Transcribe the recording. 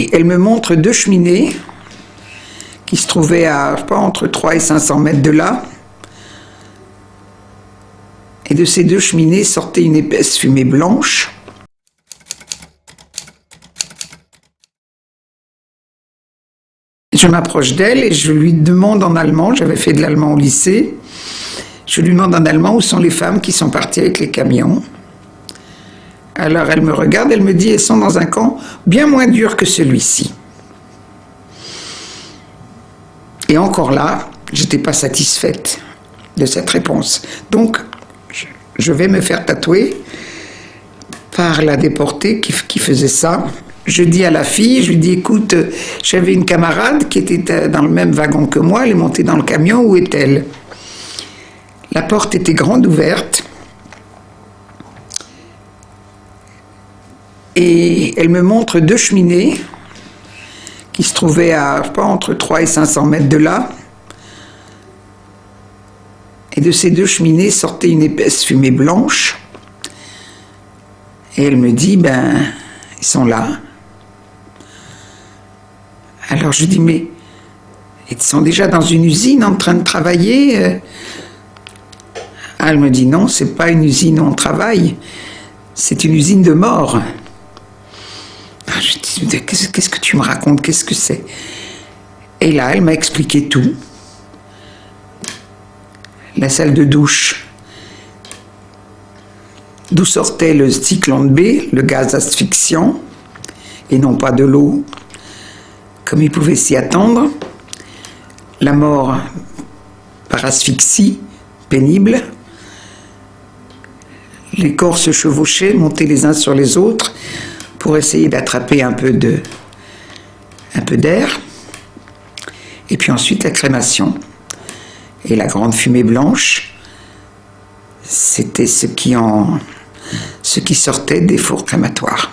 Et elle me montre deux cheminées qui se trouvaient à, je sais pas, entre 300 et 500 mètres de là. Et de ces deux cheminées sortait une épaisse fumée blanche. Je m'approche d'elle et je lui demande en allemand, j'avais fait de l'allemand au lycée, je lui demande en allemand où sont les femmes qui sont parties avec les camions. Alors elle me regarde, elle me dit, elles sont dans un camp bien moins dur que celui-ci. Et encore là, j'étais pas satisfaite de cette réponse. Donc, je vais me faire tatouer par la déportée qui faisait ça. Je dis à la fille, je lui dis, écoute, j'avais une camarade qui était dans le même wagon que moi, elle est montée dans le camion, où est-elle? La porte était grande ouverte. Et elle me montre deux cheminées qui se trouvaient à, je sais pas, entre 300 et 500 mètres de là. Et de ces deux cheminées sortait une épaisse fumée blanche. Et elle me dit, ben, ils sont là. Alors je dis, mais ils sont déjà dans une usine en train de travailler? Elle me dit, non, c'est pas une usine où on travaille, c'est une usine de mort. Je dis, qu'est-ce que tu me racontes? Qu'est-ce que c'est? Et là, elle m'a expliqué tout. La salle de douche, d'où sortait le cyclone B, le gaz asphyxiant, et non pas de l'eau, comme il pouvait s'y attendre. La mort par asphyxie, pénible. Les corps se chevauchaient, montaient les uns sur les autres, pour essayer d'attraper un peu d'air. Et puis ensuite la crémation. Et la grande fumée blanche, c'était ce qui sortait des fours crématoires.